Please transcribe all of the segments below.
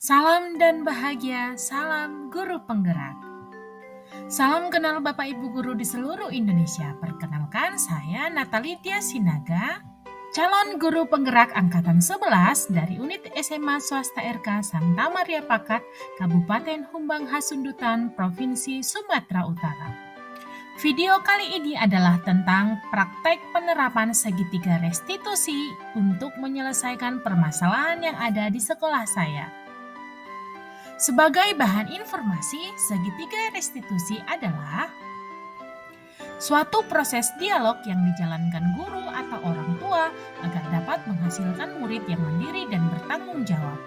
Salam dan bahagia, salam guru penggerak. Salam kenal Bapak Ibu guru di seluruh Indonesia. Perkenalkan, saya Natalitia Sinaga, calon guru penggerak angkatan 11 dari unit SMA Swasta RK Santa Maria Pakat, Kabupaten Humbang Hasundutan, Provinsi Sumatera Utara. Video kali ini adalah tentang praktek penerapan segitiga restitusi untuk menyelesaikan permasalahan yang ada di sekolah saya. Sebagai bahan informasi, segitiga restitusi adalah suatu proses dialog yang dijalankan guru atau orang tua agar dapat menghasilkan murid yang mandiri dan bertanggung jawab.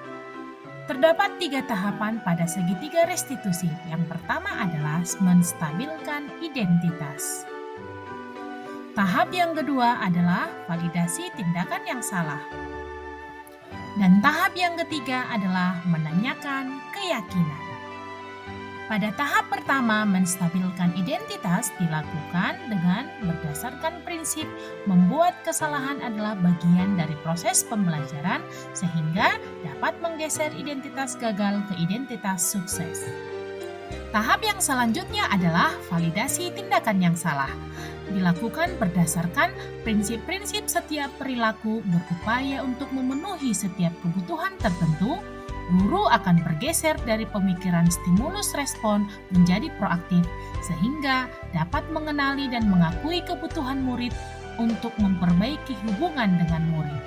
Terdapat 3 tahapan pada segitiga restitusi. Yang pertama adalah menstabilkan identitas. Tahap yang kedua adalah validasi tindakan yang salah. Dan tahap yang ketiga adalah menanyakan keyakinan. Pada tahap pertama, menstabilkan identitas dilakukan dengan berdasarkan prinsip membuat kesalahan adalah bagian dari proses pembelajaran sehingga dapat menggeser identitas gagal ke identitas sukses. Tahap yang selanjutnya adalah validasi tindakan yang salah. Dilakukan berdasarkan prinsip-prinsip setiap perilaku berupaya untuk memenuhi setiap kebutuhan tertentu. Guru akan bergeser dari pemikiran stimulus respon menjadi proaktif sehingga dapat mengenali dan mengakui kebutuhan murid untuk memperbaiki hubungan dengan murid.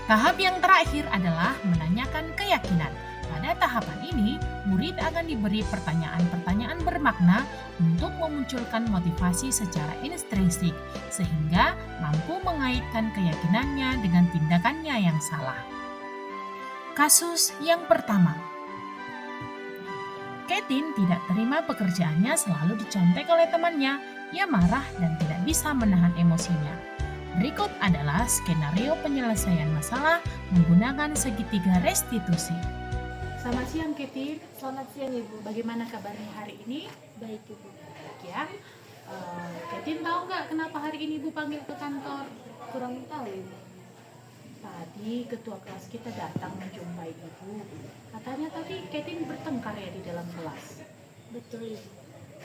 Tahap yang terakhir adalah menanyakan keyakinan. Pada tahapan ini, murid akan diberi pertanyaan-pertanyaan bermakna untuk memunculkan motivasi secara intrinsik, sehingga mampu mengaitkan keyakinannya dengan tindakannya yang salah. Kasus yang pertama, Ketin tidak terima pekerjaannya selalu dicontek oleh temannya. Ia marah dan tidak bisa menahan emosinya. Berikut adalah skenario penyelesaian masalah menggunakan segitiga restitusi. Selamat siang, Ketin. Selamat siang, Ibu. Bagaimana kabarnya hari ini? Baik, Ibu. Ya, Ketin tahu nggak kenapa hari ini Ibu panggil ke kantor? Kurang tahu, Ibu. Tadi ketua kelas kita datang menjumpai Ibu. Katanya tadi Ketin bertengkar ya di dalam kelas. Betul, Ibu.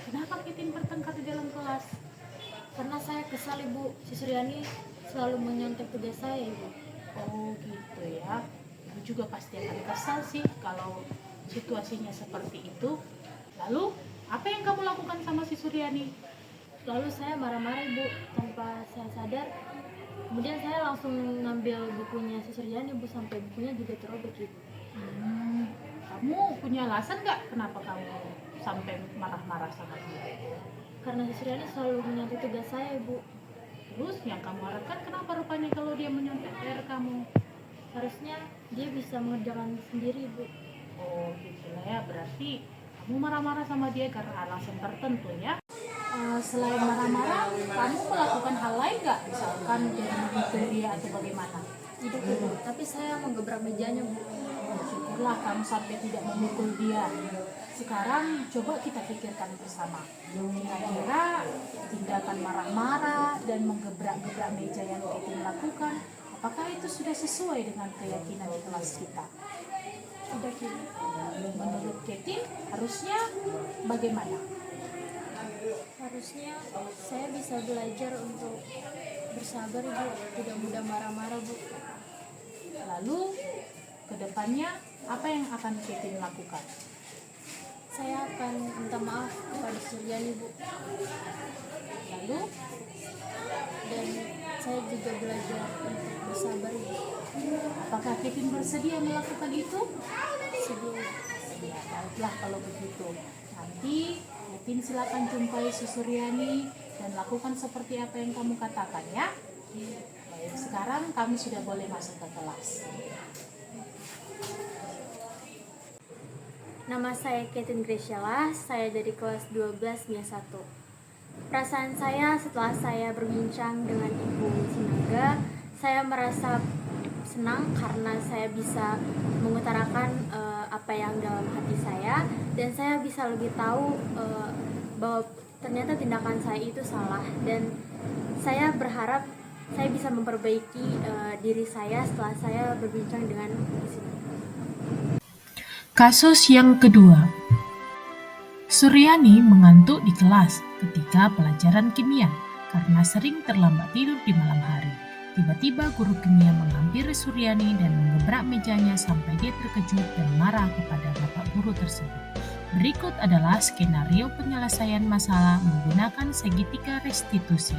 Kenapa Ketin bertengkar di dalam kelas? Karena saya kesal, Ibu. Si Suryani selalu menyontek tugas saya, Ibu. Oh gitu ya. Ibu juga pasti akan kesal sih kalau situasinya seperti itu. Lalu apa yang kamu lakukan sama si Suryani? Lalu saya marah-marah, Ibu, tanpa saya sadar. Kemudian saya langsung ngambil bukunya si Suryani, Ibu, sampai bukunya juga terobek, Ibu. Kamu punya alasan nggak kenapa kamu sampai marah-marah sama dia? Karena si Suryani selalu menyontek tugas saya, Ibu. Terus yang kamu harapkan kenapa rupanya kalau dia menyontek PR kamu? Harusnya dia bisa mengerjakan sendiri, Ibu. Oh gitu lah ya, berarti kamu marah-marah sama dia karena alasan tertentu ya. Selain marah-marah, kamu melakukan hal lain nggak? Misalkan dia memukul dia atau bagaimana? Tidak, Ibu. Tapi saya menggebrak mejanya, Bu. Syukurlah kamu sampai tidak memukul dia. Sekarang coba kita pikirkan bersama. Kira-kira tindakan marah-marah dan menggebrak-gebrak meja yang Ketin lakukan, apakah itu sudah sesuai dengan keyakinan di kelas kita? Tidak, Ibu. Menurut Ketin, harusnya bagaimana? Harusnya saya bisa belajar untuk bersabar, Bu, tidak mudah marah-marah, Bu. Lalu kedepannya apa yang akan Ketin lakukan? Saya akan minta maaf kepada Suryani, Bu. Lalu Dan saya juga belajar untuk bersabar, Bu. apakah Ketin bersedia melakukan itu? Sedih. Ya, baiklah kalau begitu. Nanti Ketin silakan jumpai si Suryani dan lakukan seperti apa yang kamu katakan ya. Baik, sekarang kamu sudah boleh masuk ke kelas. Nama saya Ketin Gresiala, saya dari kelas 12 MIA 1. Perasaan saya setelah saya berbincang dengan Ibu Sinaga, saya merasa senang karena saya bisa mengutarakan apa yang dalam hati saya, dan saya bisa lebih tahu bahwa ternyata tindakan saya itu salah, dan saya berharap saya bisa memperbaiki diri saya setelah saya berbincang dengan Ibu Sinaga. Kasus yang kedua. Suryani mengantuk di kelas ketika pelajaran kimia karena sering terlambat tidur di malam hari. Tiba-tiba guru kimia menghampiri Suryani dan mengebrak mejanya sampai dia terkejut dan marah kepada bapak guru tersebut. Berikut adalah skenario penyelesaian masalah menggunakan segitiga restitusi.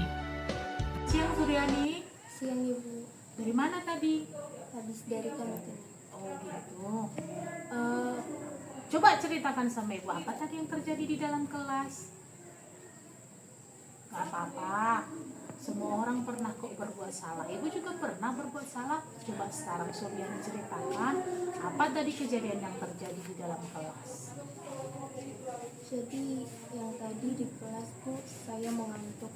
Siang Suryani. Siang Ibu, Dari mana tadi? habis dari kantin. Oh gitu. Coba ceritakan sama ibu apa tadi yang terjadi di dalam kelas. Gak apa-apa. Semua orang pernah kok berbuat salah. Ibu juga pernah berbuat salah. Coba sekarang Suryani ceritakan apa tadi kejadian yang terjadi di dalam kelas. Jadi yang tadi di kelasku saya mengantuk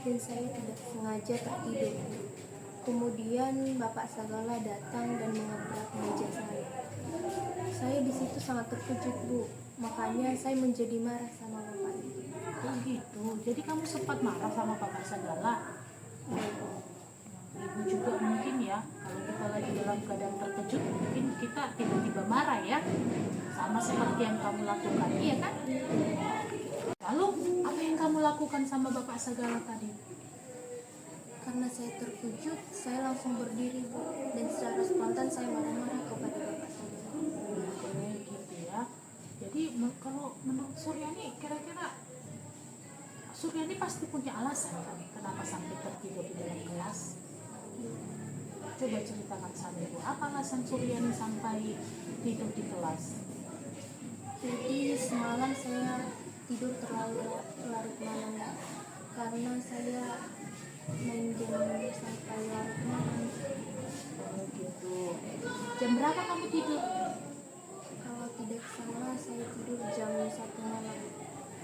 dan saya tidak sengaja tertidur. Kemudian Bapak Sagala datang dan mengebrak meja saya. Saya di situ sangat terkejut Bu, makanya saya menjadi marah sama Bapak itu. Oh gitu. Jadi kamu sempat marah sama Bapak Sagala. Ibu juga mungkin ya, kalau kita lagi dalam keadaan terkejut, mungkin kita tiba-tiba marah ya. Sama seperti yang kamu lakukan, iya kan? Lalu, apa yang kamu lakukan sama Bapak Sagala tadi? Karena saya terkejut, saya langsung berdiri Bu, dan secara spontan saya marah-marah kepada Bapak Sagala. Oke, gitu ya. Jadi, kalau menurut Suryani, kira-kira Suryani pasti punya alasan kan, kenapa sampai tertidur di dalam kelas? Coba ceritakan sama ibu, apa alasan Suryani sampai tidur di kelas? Jadi semalam saya tidur terlalu larut malam karena saya main game sampai larut malam. Oh gitu. Jam berapa kamu tidur? Kalau tidak salah saya tidur jam 1 malam.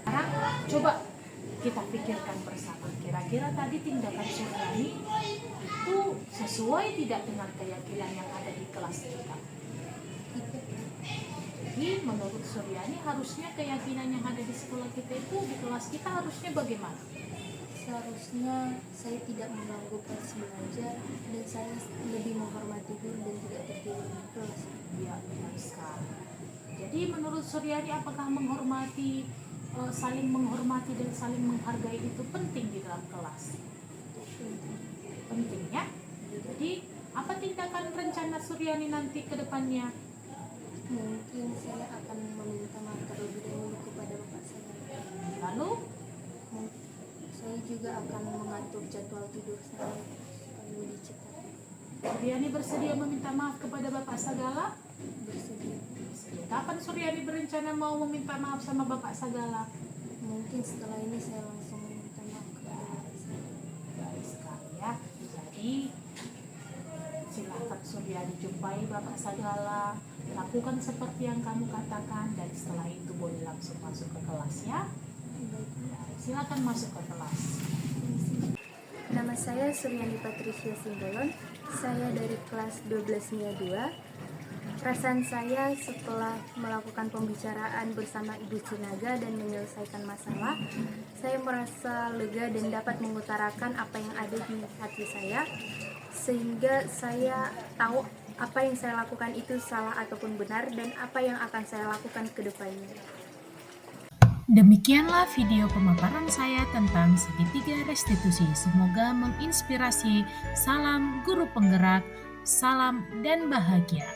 Sekarang coba kita pikirkan bersama, kira-kira tadi tindakan Suryani itu sesuai tidak dengan keyakinan yang ada di kelas kita? Jadi menurut Suryani harusnya keyakinan yang ada di sekolah kita itu, di kelas kita harusnya bagaimana? Seharusnya saya tidak mengganggu kelas belajar dan saya lebih menghormati guru dan tidak tertidur di kelas. Ya, benar sekali. Jadi menurut Suryani apakah saling menghormati dan saling menghargai itu penting di dalam kelas? Pentingnya. Jadi apa tindakan rencana Suryani nanti ke depannya? Mungkin saya akan meminta maaf terlebih dahulu kepada Bapak saya. Lalu Saya juga akan mengatur jadwal tidur saya supaya lebih cepat. Suryani bersedia meminta maaf kepada Bapak Sagala? Bersedia. Kapan Suryani berencana mau meminta maaf sama Bapak Sagala? Mungkin setelah ini saya langsung meminta maaf kepada Bapak saya. Baik sekali ya. Jadi silakan Suryani jumpai Bapak Sagala, lakukan seperti yang kamu katakan, dan setelah itu boleh langsung masuk ke kelas ya. Silakan masuk ke kelas. Nama saya Suryani Patricia Simbolon. Saya dari kelas 12 MIA 2. Perasaan saya setelah melakukan pembicaraan bersama Ibu Sinaga dan menyelesaikan masalah, saya merasa lega dan dapat mengutarakan apa yang ada di hati saya, sehingga saya tahu apa yang saya lakukan itu salah ataupun benar dan apa yang akan saya lakukan ke depannya. Demikianlah video pemaparan saya tentang segitiga restitusi. Semoga menginspirasi. Salam guru penggerak, salam dan bahagia.